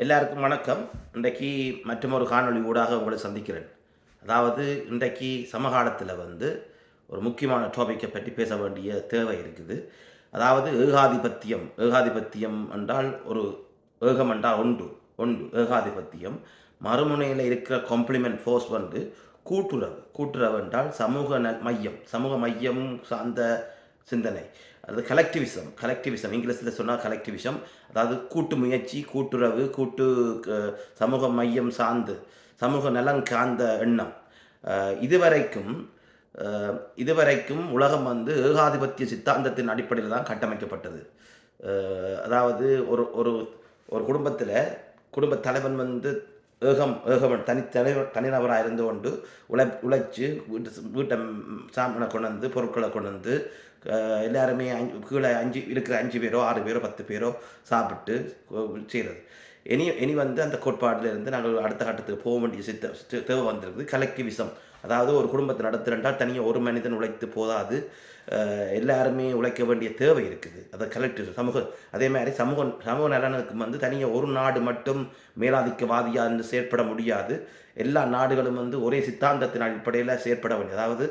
எல்லாருக்கும் வணக்கம். இன்றைக்கு மற்றுமொரு காணொளி ஊடாக உங்களை சந்திக்கிறேன். அதாவது இன்றைக்கு சமகாலத்தில் ஒரு முக்கியமான டாபிக்கை பற்றி பேச வேண்டிய தேவை இருக்குது. அதாவது ஏகாதிபத்தியம். ஏகாதிபத்தியம் என்றால் ஒரு ஏகம் என்றால் ஒன்று ஒன்று ஏகாதிபத்தியம். மறுமுனையில் இருக்கிற காம்ப்ளிமெண்ட் ஃபோர்ஸ் கூட்டுறவு. கூட்டுறவு என்றால் சமூக மையம் சார்ந்த சிந்தனை. அது கலெக்டிவிசம். கலெக்டிவிசம் இங்கிலீஷில் சொன்னால் கலெக்டிவிசம். அதாவது கூட்டு முயற்சி, கூட்டுறவு, சமூக மையம் சார்ந்து, சமூக நலன் சார்ந்த எண்ணம். இதுவரைக்கும் இதுவரைக்கும் உலகம் ஏகாதிபத்திய சித்தாந்தத்தின் அடிப்படையில் தான் கட்டமைக்கப்பட்டது. அதாவது ஒரு ஒரு ஒரு குடும்பத்தில் குடும்ப தலைவன் ஏகம் தனிநபராக இருந்து கொண்டு உழைச்சி வீட்டை சாமானை கொண்டு வந்து, பொருட்களை கொண்டு வந்து, எல்லாருமே கீழே இருக்கிற 5 பேரோ 6 பேரோ 10 பேரோ சாப்பிட்டு செய்கிறது. இனி அந்த கோட்பாட்டிலிருந்து நாங்கள் அடுத்த கட்டத்துக்கு போக வேண்டிய தேவை வந்திருக்குது. கலெக்டிவிசம். அதாவது ஒரு குடும்பத்தை நடத்துகிறேன்றால் தனியாக ஒரு மனிதன் உழைத்து போதாது, எல்லாருமே உழைக்க வேண்டிய தேவை இருக்குது. அதை கலெக்டிவ் அதே மாதிரி சமூக நலனுக்கு தனியாக ஒரு நாடு மட்டும் மேலாதிக்கவாதியாக செயற்பட முடியாது. எல்லா நாடுகளும் ஒரே சித்தாந்தத்தின் அடிப்படையில் செயற்பட வேண்டியது. அதாவது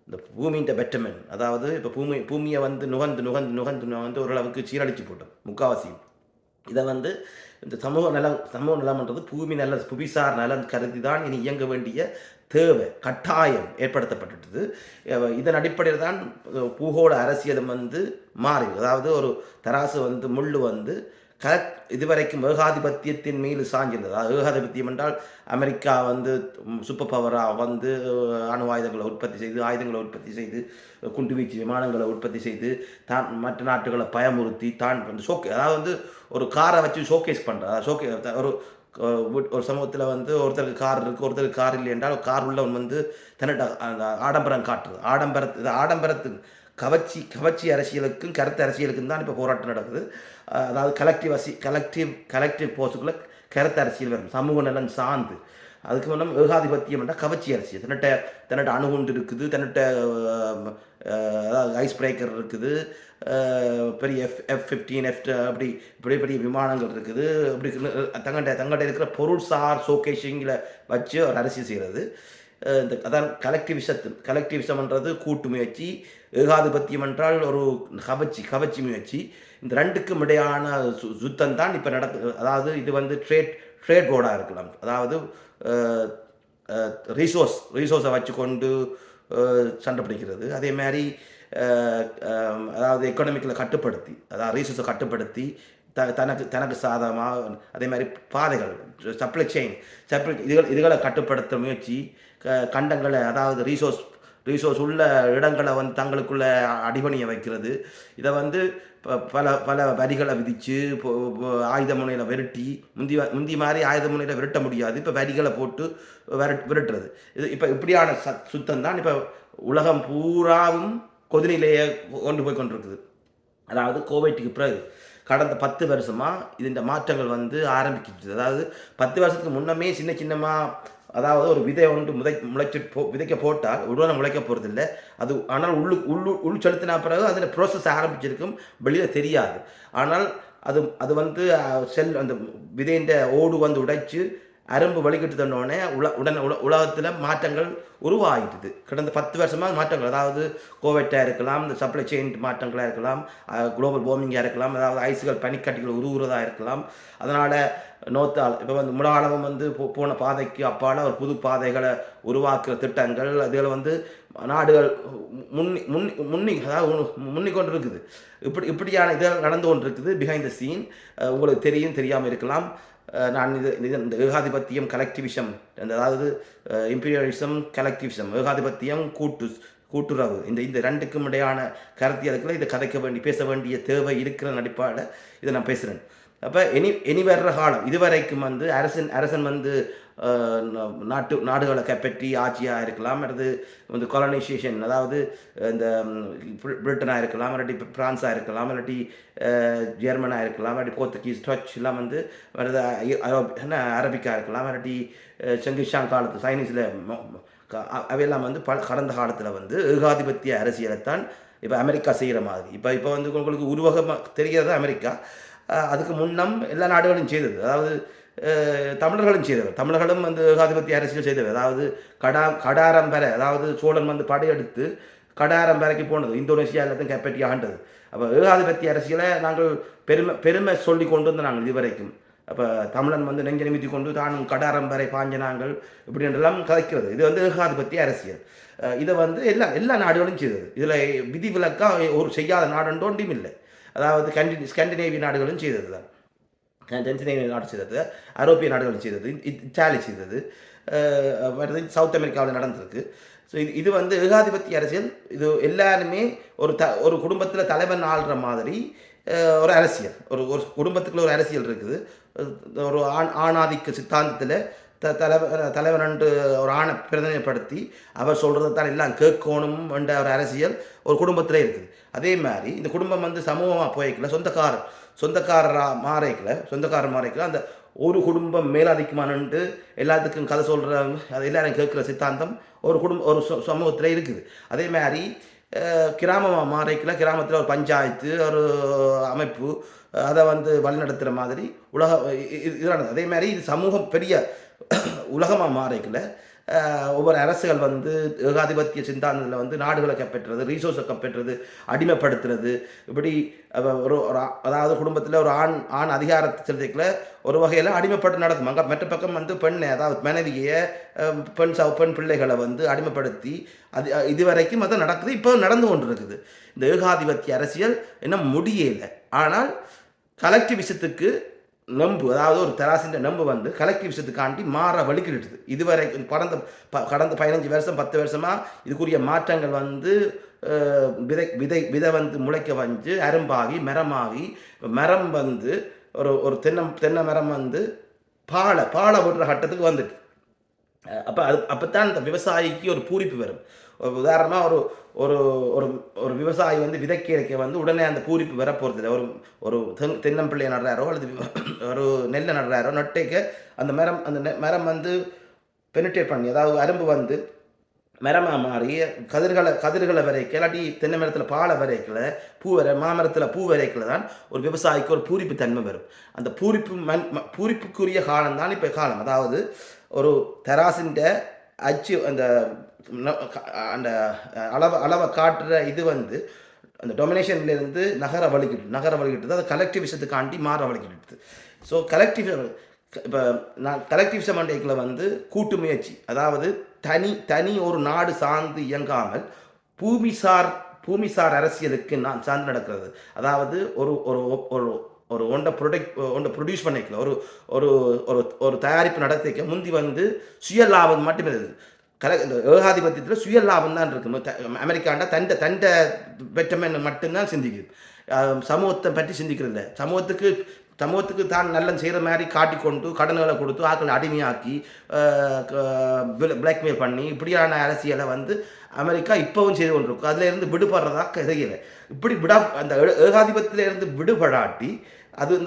இந்த பூமியின் பெட்டர்மென்ட். அதாவது இப்போ பூமியை நுகர்ந்து நுகர்ந்து நுகர்ந்து நுகர்ந்து ஓரளவுக்கு சீரழிச்சு போட்டோம் முக்காவாசி. இதை இந்த சமூக நலம்ன்றது புவிசார் நலன் கருதி தான் இனி இயங்க வேண்டிய தேவை, கட்டாயம் ஏற்படுத்தப்பட்டுட்டது. இதன் அடிப்படையில் தான் பூகோள அரசியலும் மாறி. அதாவது ஒரு தராசு முள்ளு இதுவரைக்கும் ஏகாதிபத்தியத்தின் மீது சாஞ்சிருந்தது. அதாவது ஏகாதிபத்தியம் என்றால் அமெரிக்கா சூப்பர் பவராக அணு ஆயுதங்களை உற்பத்தி செய்து, ஆயுதங்களை உற்பத்தி செய்து, குண்டுவீச்சு விமானங்களை உற்பத்தி செய்து, தான் மற்ற நாட்டுகளை பயமுறுத்தி தான் அதாவது ஒரு காரை வச்சு ஷோகேஸ் பண்ணுறது. ஒரு சமூகத்தில் ஒருத்தருக்கு கார் இருக்குது, ஒருத்தருக்கு கார் இல்லை என்றால் கார் உள்ளவன் தன்னிட்ட ஆடம்பரம் காட்டுறது. ஆடம்பரத்தின் கவர்ச்சி அரசியலுக்கும் கருத்து அரசியலுக்கும் தான் இப்போ போராட்டம் நடக்குது. அதாவது கலெக்டிவ் போர்ஸுக்குள்ளே கருத்து அரசியல் வரும், சமூக நலன் சார்ந்து. அதுக்கு முன்னம் ஏகாதிபத்தியம் என்றால் கவர்ச்சி அரசியல். தன்னிட்ட அணுகுண்டு இருக்குது, தன்னிட்ட அதாவது ஐஸ் பிரேக்கர் இருக்குது, பெரிய F-15 அப்படி பெரிய விமானங்கள் இருக்குது. அப்படி தங்கள்கிட்ட இருக்கிற பொருள்சார் ஷோகேஷிங்கில் வச்சு ஒரு அரசியல் செய்கிறது. அதான் கலெக்டிவிசம்ன்றது கூட்டு முயற்சி. ஏகாதிபத்தியம் என்றால் ஒரு கவர்ச்சி முயற்சி. இந்த ரெண்டுக்கும் இடையான சுத்தம் தான் இப்போ அதாவது இது ட்ரேட் போர்டாக இருக்கலாம். அதாவது ரிசோர்ஸை வச்சு கொண்டு சண்டை பிடிக்கிறது. அதே மாதிரி அதாவது எக்கனாமிக்கில் கட்டுப்படுத்தி, அதாவது ரிசோர்ஸை கட்டுப்படுத்தி தனக்கு சாதகமாக. அதே மாதிரி பாதைகள், சப்ளை செயின் இதுகளை கட்டுப்படுத்த முயற்சி. கண்டங்களை, அதாவது ரிசோர்ஸ் உள்ள இடங்களை தங்களுக்குள்ள அடிபணிய வைக்கிறது. இதை பல வரிகளை விதித்து ஆயுத முனையில் விரட்டி, முந்தி மாதிரி ஆயுத முனையில் விரட்ட முடியாது, இப்போ வரிகளை போட்டு விரட்டுறது. இப்போ இப்படியான சுத்தம் தான் இப்போ உலகம் பூராவும் கொதிநிலையை கொண்டு போய் கொண்டிருக்குது. அதாவது கோவிட்டுக்கு பிறகு கடந்த 10 வருஷமாக இந்த மாற்றங்கள் ஆரம்பிக்கிச்சு. அதாவது 10 வருஷத்துக்கு முன்னமே சின்னமாக, அதாவது ஒரு விதை விதைக்க போட்டால் உடனே முளைக்க போகிறது இல்லை அது. ஆனால் உள் செலுத்தின பிறகு அதில் ப்ரோசஸ் ஆரம்பிச்சிருக்கும், வெளியில் தெரியாது. ஆனால் அது அந்த விதையின் ஓடு உடைச்சு அரும்பு வழிகிட்டு தந்தோடனே உலகத்தில் மாற்றங்கள் உருவாகிட்டுது. கடந்த 10 வருஷமாக மாற்றங்கள், அதாவது கோவிட்டாக இருக்கலாம், இந்த சப்ளை செயின் மாற்றங்களாக இருக்கலாம், குளோபல் வார்மிங்காக இருக்கலாம், அதாவது ஐஸுகள் பனிக்கட்டிகள் உருவுறதாக இருக்கலாம். அதனால் நோத்தால் இப்போ முடாளமும் போன பாதைக்கு அப்பால் ஒரு புது பாதைகளை உருவாக்குற திட்டங்கள், அதில் நாடுகள் முன்னி கொண்டு இருக்குது. இப்படியான இதில் நடந்து கொண்டு இருக்குது பிஹைண்ட் த சீன். உங்களுக்கு தெரியாமல் இருக்கலாம். நான் இந்த ஏகாதிபத்தியம் கலெக்டிவிசம், அதாவது இம்பீரியலிசம் கலெக்டிவிசம், ஏகாதிபத்தியம் கூட்டுறவு, இந்த ரெண்டுக்கும் இடையான கருத்தியலுக்குள்ள இதை பேச வேண்டிய தேவை இருக்கிற நடிப்பால் இதை நான் பேசுகிறேன். அப்போ இனி வர்ற காலம் இதுவரைக்கும் அரசன் நாடுகளை கைப்பற்றி ஆட்சியாக இருக்கலாம், அல்லது கொலனைசேஷன், அதாவது இந்த பிரிட்டனாக இருக்கலாம், இல்லாட்டி பிரான்ஸாக இருக்கலாம், இல்லாட்டி ஜெர்மனாக இருக்கலாம், இல்லாட்டி போர்த்துகீஸ் டச் எல்லாம் அரபிக்காக இருக்கலாம், இல்லாட்டி செங்கிஷான் காலத்து சைனீஸில் அவையெல்லாம் கடந்த காலத்தில் ஏகாதிபத்திய அரசியலைத்தான் இப்போ அமெரிக்கா செய்கிற மாதிரி. இப்போ உங்களுக்கு உருவகமாக தெரிகிறது அமெரிக்கா. அதுக்கு முன்னம் எல்லா நாடுகளும் செய்தது. அதாவது தமிழர்களும் செய்தவர். தமிழர்களும் வந்து ஏகாதிபத்திய அரசியல் செய்தவர். அதாவது கடாரம்பரை, அதாவது சோழன் வந்து படையெடுத்து கடாரம்பரைக்கு போனது, இந்தோனேசியா எல்லாத்தையும் கைப்பற்றி ஆண்டது. அப்போ ஏகாதிபத்திய அரசியலை நாங்கள் பெருமை சொல்லி கொண்டு வந்து நாங்கள் இதுவரைக்கும். அப்போ தமிழன் வந்து நெஞ்ச நிமித்தி கொண்டு தான் கடாரம்பரை பாஞ்ச நாங்கள் இப்படின்றெல்லாம் கதைக்கிறது. இது வந்து ஏகாதிபத்திய அரசியல். இதை வந்து எல்லா நாடுகளும் செய்தது. இதில் விதிவிலக்காக ஒரு செய்யாத நாடுன்றோண்டும் இல்லை. அதாவது ஸ்கண்டினேவிய நாடுகளும் செய்தது தான். ஸ்கண்டினேவிய நாடு செய்தது, ஐரோப்பிய நாடுகளும் செய்தது, இத்தாலி செய்தது, சவுத் அமெரிக்காவில் நடந்திருக்கு. ஸோ இது வந்து ஏகாதிபத்திய அரசியல். இது எல்லாருமே ஒரு குடும்பத்தில் தலைவன் ஆள்ற மாதிரி ஒரு அரசியல். ஒரு குடும்பத்துக்குள்ள ஒரு அரசியல் இருக்குது. ஒரு ஆணாதிக்க சித்தாந்தத்தில் தலைவனன்று ஒரு ஆணை பிரதிநிதிப்படுத்தி அவர் சொல்கிறத தான் எல்லாம் கேட்கணும் என்ற ஒரு அரசியல் ஒரு குடும்பத்திலே இருக்குது. அதே மாதிரி இந்த குடும்பம் வந்து சமூகமாக போய்க்கல, சொந்தக்காரராக மாறிக்கல அந்த ஒரு குடும்பம் மேலாதிக்கமானன்ட்டு எல்லாத்துக்கும் கதை சொல்கிற, அது எல்லாரும் கேட்குற சித்தாந்தம் ஒரு சமூகத்தில் இருக்குது. அதே மாதிரி கிராமமாக மாறிக்கல, கிராமத்தில் ஒரு பஞ்சாயத்து, ஒரு அமைப்பு அதை வந்து வழிநடத்துகிற மாதிரி இதானது. அதே மாதிரி இது சமூகம் பெரிய உலகமாக மாறிக்கல. ஒவ்வொரு அரசுகள் வந்து ஏகாதிபத்திய சிந்தாந்தத்தில் வந்து நாடுகளை கைப்பற்றுறது, ரீசோர்ஸை கைப்பற்றுறது, அடிமைப்படுத்துறது, இப்படி அதாவது குடும்பத்தில் ஒரு ஆண் அதிகாரத்தை செலுத்திக்கல ஒரு வகையில் அடிமைப்பட்டு நடக்கும். அங்கே மற்ற பக்கம் வந்து பெண்ணை, அதாவது மனைவியை, பெண் பிள்ளைகளை வந்து அடிமைப்படுத்தி இதுவரைக்கும் அது நடக்குது. இப்போ நடந்து கொண்டு இருக்குது. இந்த ஏகாதிபத்திய அரசியல் இன்னும் முடியலை. ஆனால் கலெக்டிவிசத்துக்கு நம்பு, அதாவது ஒரு தராசின்ற நம்பு வந்து கலெக்டிவிசத்துக்காண்டி மாற வலிக்கிடுது. இதுவரைக்கும் கடந்த 15 வருஷம் 10 வருஷமாக இதுக்குரிய மாற்றங்கள் வந்து விதை வந்து முளைக்க வந்து அரும்பாகி மரம் வந்து ஒரு தென்னை மரம் வந்து பாலை விடுற கட்டத்துக்கு வந்துட்டு. அப்போத்தான் இந்த விவசாயிக்கு ஒரு பூரிப்பு வரும். உதாரணமாக ஒரு ஒரு விவசாயி வந்து விதைக்க வந்து உடனே அந்த பூரிப்பு வரப்போகிறது இல்லை. ஒரு தென்னம்பிள்ளையை நடுறாரோ அல்லது ஒரு நெல்லை நடுறாரோ, நட்டைக்க அந்த மரம் வந்து பெனிட்ரேட் பண்ணி, அதாவது அரும்பு வந்து மரமாக மாறி கதிர்களை வரைக்கல, இல்லாட்டி தென்னை மரத்தில் பாலை வரைக்கல, மாமரத்தில் பூ வரைக்கல தான் ஒரு விவசாயிக்கு ஒரு பூரிப்பு தன்மை வரும். அந்த பூரிப்புக்குரிய காலம் தான் இப்போ காலம். அதாவது ஒரு தராசின்ற அச்சு அந்த அளவை காட்டுற இது வந்து அந்த டொமினேஷன்லேருந்து நகர வலிக்கிட்டு அது கலெக்டிவிசத்துக்காண்டி மாற வலிக்கிட்டு. ஸோ இப்போ நான் கலெக்டிவிசம் அண்டைக்கில் வந்து கூட்டு முயற்சி, அதாவது தனி ஒரு நாடு சார்ந்து இயங்காமல் பூமிசார் அரசியலுக்கு நான் சார்ந்து நடக்கிறது. அதாவது ஒரு ஒன்றை ப்ரொடியூஸ் பண்ணிக்கல, ஒரு தயாரிப்பு நடத்திக்க முந்தி வந்து சுய லாபம் மட்டுமே இருக்குது. இந்த ஏகாதிபத்தியத்தில் சுய லாபம் தான் இருக்குது. அமெரிக்காண்டா தண்டை பெற்றமென்னு மட்டும்தான் சிந்திக்குது. சமூகத்தை பற்றி சிந்திக்கிறது இல்லை. சமூகத்துக்கு தான் நல்லது செய்கிற மாதிரி காட்டிக்கொண்டு கடன்களை கொடுத்து ஆக்களை அடிமையாக்கி பிளாக்மெயில் பண்ணி இப்படியான அரசியலை வந்து அமெரிக்கா இப்போவும் செய்து கொண்டிருக்கும். அதிலேருந்து விடுபடுறதா தெரியலை. இப்படி அந்த ஏகாதிபத்தியிலேருந்து விடுபடாட்டி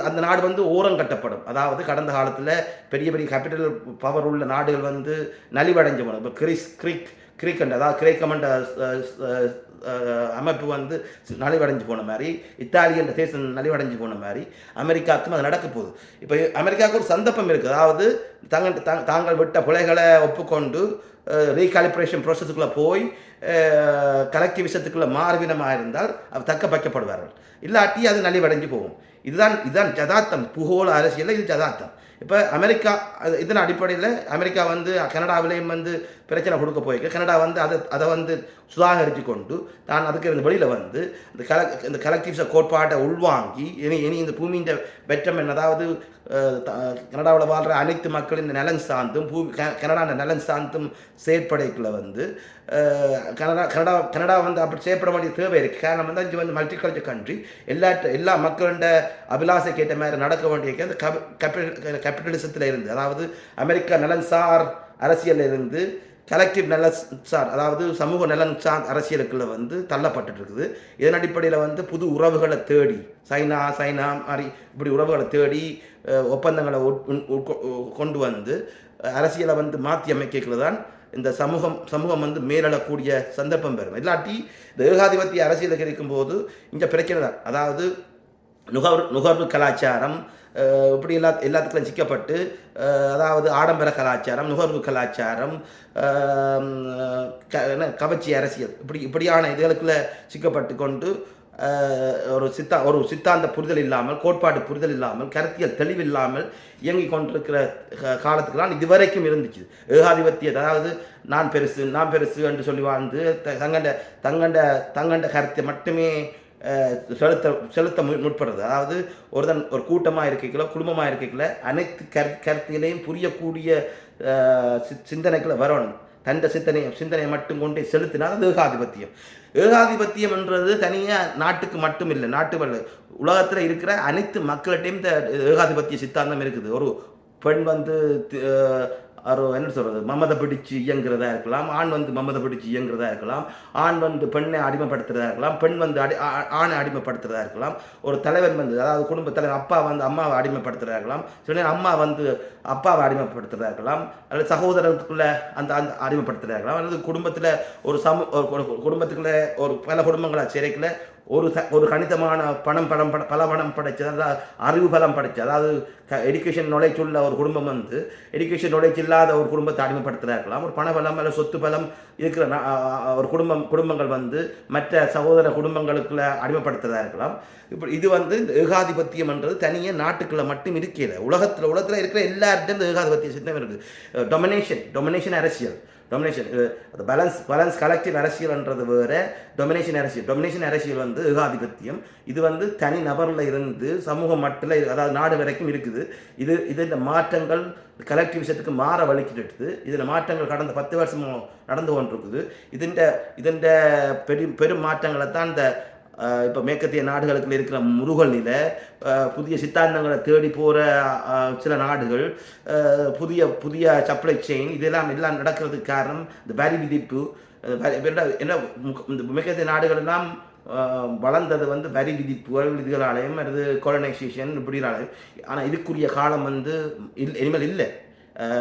அந்த நாடு வந்து ஓரம் கட்டப்படும். அதாவது கடந்த காலத்தில் பெரிய கேபிட்டல் பவர் உள்ள நாடுகள் வந்து நலிவடைஞ்சு போனோம். இப்போ கிரீக் அதாவது கிரேக்கமண்ட அமைப்பு வந்து நலிவடைஞ்சு போன மாதிரி, இத்தாலி என்ற தேசம் நலிவடைஞ்சு போன மாதிரி அமெரிக்காவுக்கும் அது நடக்க போகுது. இப்போ அமெரிக்காவுக்கு ஒரு சந்தர்ப்பம் இருக்குது. அதாவது தாங்கள் விட்ட பிழைகளை ஒப்புக்கொண்டு ரீகாலிப்ரேஷன் ப்ரோசஸுக்குள்ளே போய் கலெக்டிவிசத்துக்குள்ளே மாறுவினமாக இருந்தால் அவர் தக்க வைக்கப்படுவார்கள். இல்லாட்டி அது நலிவடைஞ்சு போகும். இதுதான் ஜதார்த்தம். பூகோள அரசியலில் இது ஜதார்த்தம். இப்போ அமெரிக்கா இதன் அடிப்படையில் அமெரிக்கா வந்து கனடாவிலையும் வந்து பிரச்சனை கொடுக்க போயிருக்கு. கனடா வந்து அதை வந்து சுதாகரித்து கொண்டு தான் அதுக்கு வெளியில் வந்து இந்த கலெக்டிவ்ஸ கோட்பாட்டை உள்வாங்கி இனி இந்த பூமியின் வெற்றம் என்ன, அதாவது கனடாவில் வாழ்கிற அனைத்து மக்களின் நலன் சார்ந்தும் கனடா நலன் சார்ந்தும் செயற்படைக்குள்ள வந்து கனடா வந்து அப்படி செயற்பட வேண்டிய தேவை இருக்குது. காரணம் வந்து அஞ்சு வந்து மல்டிகல்ச்சர் கண்ட்ரி, எல்லா மக்களோட அபிலாசைக்கு ஏற்ற மாதிரி நடக்க வேண்டிய அந்த கேபிட்டலிசத்தில் இருந்து, அதாவது அமெரிக்கா நலன் சார் அரசியலில் இருந்து கலெக்டிவ் நலன் சார், அதாவது சமூக நலன் சார் அரசியலுக்குள்ள வந்து தள்ளப்பட்டு இருக்குது. இதன் அடிப்படையில் வந்து புது உறவுகளை தேடி சைனா மாதிரி இப்படி உறவுகளை தேடி ஒப்பந்தங்களை கொண்டு வந்து அரசியலை வந்து மாற்றி அமைக்கல தான் இந்த சமூகம் வந்து மேலெழக்கூடிய சந்தர்ப்பம் பெறும். இல்லாட்டி இந்த ஏகாதிபத்திய அரசியலுக்கு இருக்கும்போது இங்கே பிரச்சனை தான். அதாவது நுகர்வு கலாச்சாரம் இப்படி எல்லாத்துக்கும் சிக்கப்பட்டு அதாவது ஆடம்பர கலாச்சாரம், நுகர்வு கலாச்சாரம், கவர்ச்சி அரசியல் இப்படியான இதுகளுக்குள்ள சிக்கப்பட்டு கொண்டு ஒரு சித்தாந்த புரிதல் இல்லாமல், கோட்பாடு புரிதல் இல்லாமல், கருத்தியல் தெளிவில்லாமல் இயங்கி கொண்டிருக்கிற காலத்துக்குலாம் இதுவரைக்கும் இருந்துச்சு. ஏகாதிபத்திய அதாவது நான் பெருசு என்று சொல்லி வாழ்ந்து தங்கண்ட கருத்தை மட்டுமே செலுத்த முற்படுறது. அதாவது ஒரு கூட்டமாக இருக்கைக்குள்ள, குடும்பமாக இருக்கைக்குள்ள அனைத்து கருத்திலையும் புரியக்கூடிய சிந்தனைக்குள்ள வரணும். தண்ட சிந்தனையை மட்டும் கொண்டே செலுத்தினால் அது ஏகாதிபத்தியம். ஏகாதிபத்தியம் என்றது தனியாக நாட்டுக்கு மட்டும் இல்லை, உலகத்தில் இருக்கிற அனைத்து மக்கள்கிட்டையும் இந்த ஏகாதிபத்திய சித்தாந்தம் இருக்குது. ஒரு பெண் என்ன சொல்கிறது, மமதை பிடிச்சு இயங்குறதா இருக்கலாம், ஆண் மமதை பிடிச்சு இயங்குறதா இருக்கலாம், ஆண் பெண்ணை அடிமைப்படுத்துறதா இருக்கலாம், பெண் ஆணை அடிமைப்படுத்துறதா இருக்கலாம், ஒரு தலைவன் அதாவது குடும்ப தலைவர் அப்பா அம்மாவை அடிமைப்படுத்துறதா இருக்கலாம், சில அம்மா அப்பாவை அடிமைப்படுத்துறதா இருக்கலாம், அல்லது சகோதரத்துக்குள்ள அந்த அடிமைப்படுத்துறதா இருக்கலாம், அல்லது குடும்பத்தில் குடும்பத்துக்குள்ள ஒரு பல குடும்பங்களை சிறைக்குள்ள ஒரு கணிதமான பல பணம் படைச்சது, அதாவது அறிவு பலம் படைச்சது, அதாவது எடுகேஷன் நாலேஜ் உள்ள ஒரு குடும்பம் எடுகேஷன் நாலேஜ் இல்லாத ஒரு குடும்பத்தை அடிமைப்படுத்துறதா இருக்கலாம், ஒரு பணபலம் அல்ல சொத்து பலம் இருக்கிற ஒரு குடும்பங்கள் மற்ற சகோதர குடும்பங்களுக்குள்ள அடிமைப்படுத்துறதா இருக்கலாம். இப்படி இது இந்த ஏகாதிபத்தியம் என்றது தனியாக நாட்டுக்குள்ள மட்டும் இருக்கல, உலகத்தில் இருக்கிற எல்லார்ட்டும் இந்த ஏகாதிபத்திய சித்தம் இருக்குது. டொமினேஷன் அரசியல், அது பேலன்ஸ் கலெக்டிவ் அரசியல்ன்றது வேறு, டொமினேஷன் அரசியல் ஏகாதிபத்தியம். இது தனி நபரில் இருந்து சமூக மட்டில், அதாவது நாடு வரைக்கும் இருக்குது. இது இந்த மாற்றங்கள் கலெக்டிவிசத்துக்கு மாற வலிக்கிட்டு, இதில் மாற்றங்கள் கடந்த 10 வருஷமும் நடந்து கொண்டிருக்குது. இதன் பெரும் மாற்றங்களை தான் இந்த இப்போ மேற்கத்திய நாடுகளுக்கு இருக்கிற முருகல் நிலை, புதிய சித்தாந்தங்களை தேடி போகிற சில நாடுகள், புதிய சப்ளை செயின், இதெல்லாம் நடக்கிறதுக்கு காரணம் இந்த வரி விதிப்பு. என்ன மேற்கத்திய நாடுகளெல்லாம் வளர்ந்தது வரி விதிப்புகள் இதுகளாலையும், அல்லது கொலனைசேஷன் இப்படினாலையும். ஆனால் இதுக்குரிய காலம் இனிமேல் இல்லை.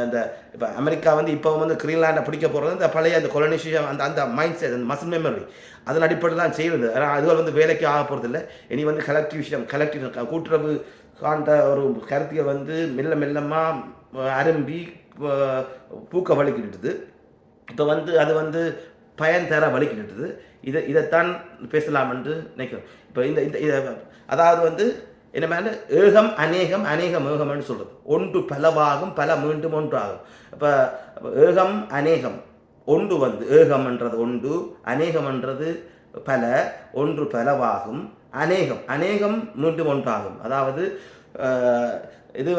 இந்த இப்போ அமெரிக்கா இப்போ கிரீன்லாண்டை பிடிக்க போகிறது இந்த பழைய அந்த கொலனைசேஷன் அந்த மைண்ட் செட், அந்த மசில் மெமரி, அதன் அடிப்படையில் தான் செய்வது. ஆனால் அதுகள் வேலைக்கு ஆக போகிறதில்லை. இனி கலெக்டிவ் கூட்டுறவு காண்ட ஒரு கருத்தியல் மெல்ல மெல்லமாக அரும்பி பூக்க வலிக்கிட்டுது. இப்போ அது பயன் தர வலிக்கிட்டுது. இதைத்தான் பேசலாம் என்று நினைக்கிறோம். இப்போ இந்த அதாவது என்ன மேலே ஏகம் அநேகம் ஏகம்னு சொல்கிறது. ஒன்று பலவாகும், பல மீண்டும் ஒன்றாகும். இப்போ ஏகம் அநேகம், ஒன்று ஏகம்ன்றது ஒன்று, அநேகம்ன்றது பல, ஒன்று பலவாகும், அநேகம் மீண்டும் ஒன்றாகும். அதாவது இது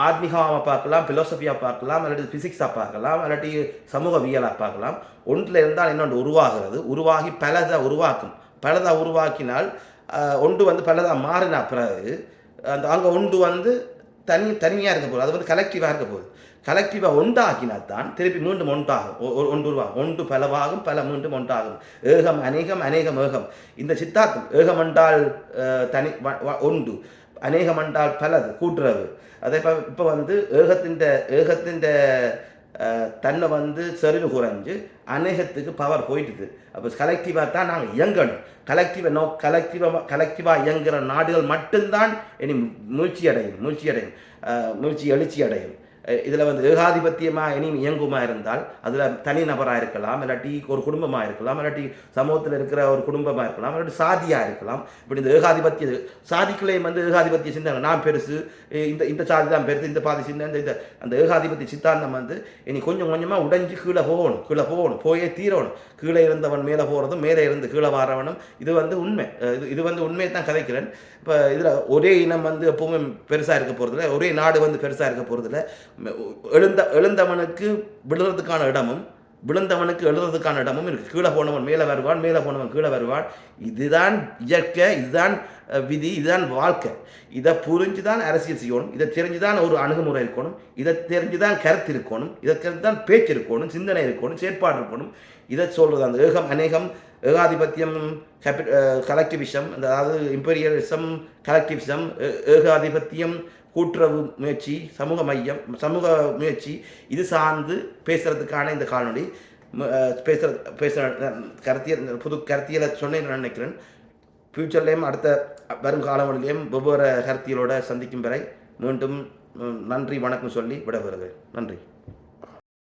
ஆத்மீகமாக பார்க்கலாம், பிலோசபியாக பார்க்கலாம், அல்லது ஃபிசிக்ஸாக பார்க்கலாம், இல்லாட்டி சமூகவியலாக பார்க்கலாம். ஒன்றில் இருந்தால் இன்னொன்று உருவாகி பலதை உருவாக்கினால் ஒன்று பலதாக மாறினா பிறகு அங்கே ஒன்று தனியாக இருக்க போகுது, அது கலெக்டிவாக இருக்க போகுது. கலெக்டிவாக ஒன்றாக்கினா தான் திருப்பி மீண்டும் ஒன்றாகும், ஒன்று பலவாகும், பல மீண்டும் ஒன்றாகும். ஏகம் அநேகம் ஏகம். இந்த சித்தாந்தம் ஏகம் என்றால் தனி ஒன்று, அநேகம் என்றால் பலது கூட்டுறவு. அதே இப்போ ஏகத்தின் தன்னை செறிவு குறைஞ்சு அநேகத்துக்கு பவர் போயிட்டுது. அப்போ கலெக்டிவாக தான் நாங்கள் இயங்கணும். கலெக்டிவாக இயங்குகிற நாடுகள் மட்டும்தான் இனி எழுச்சி அடையும். இதில் ஏகாதிபத்தியமாக இனி இயங்குமாக இருந்தால் அதில் தனி நபராக இருக்கலாம், இல்லாட்டி ஒரு குடும்பமாக இருக்கலாம், இல்லாட்டி சமூகத்தில் இருக்கிற ஒரு குடும்பமாக இருக்கலாம், இல்லாட்டி சாதியாக இருக்கலாம். இப்படி இந்த ஏகாதிபத்திய சாதிக்குள்ளேயும் ஏகாதிபத்திய சிந்தனை, நான் பெருசு, இந்த சாதி தான் பெருசு, இந்த பாதி சிந்தனை, அந்த ஏகாதிபத்திய சித்தாந்தம் இனி கொஞ்சம் கொஞ்சமாக உடைஞ்சு கீழே போகணும், போயே தீரணும். கீழே இருந்தவன் மேலே போகிறதும், மேலே இருந்து கீழே வரவனும். இது உண்மை. இது உண்மையை தான் கதைக்கிறேன். இப்போ இதில் ஒரே இனம் எப்பவுமே பெருசாக இருக்க போகிறதில்ல, ஒரே நாடு பெருசாக இருக்க போகிறதில்ல. எழுந்தவனுக்கு விழுறதுக்கான இடமும், விழுந்தவனுக்கு எழுதுறதுக்கான இடமும் இருக்குது. கீழே போனவன் மேலே வருவான், மேலே போனவன் கீழே வருவான். இதுதான் இயற்கை, இதுதான் விதி, இதுதான் வாழ்க்கை. இதை புரிஞ்சு தான் அரசியல் செய்யணும், இதை தெரிஞ்சு தான் ஒரு அணுகுமுறை இருக்கணும், இதை தெரிஞ்சு தான் கருத்து இருக்கணும், இதை தெரிஞ்சு தான் பேச்சு இருக்கணும், சிந்தனை இருக்கணும், செயற்பாடு இருக்கணும். இதை சொல்கிறது அந்த ஏகம் அநேகம், ஏகாதிபத்தியம், கலெக்டிவிசம், அதாவது இம்பீரியலிசம், கலெக்டிவிசம், ஏகாதிபத்தியம், கூட்டுறவு முயற்சி, சமூக முயற்சி, இது சார்ந்து பேசுகிறதுக்கான இந்த காணொளி. பேசுகிற புது கருத்தியலை சொன்னேன்னு நினைக்கிறேன். ஃப்யூச்சர்லேயும் அடுத்த வரும் காலங்களிலேயும் வெவ்வேறு கருத்தியலோடு சந்திக்கும் வரை மீண்டும் நன்றி வணக்கம் சொல்லி விடைபெறுகிறேன். நன்றி.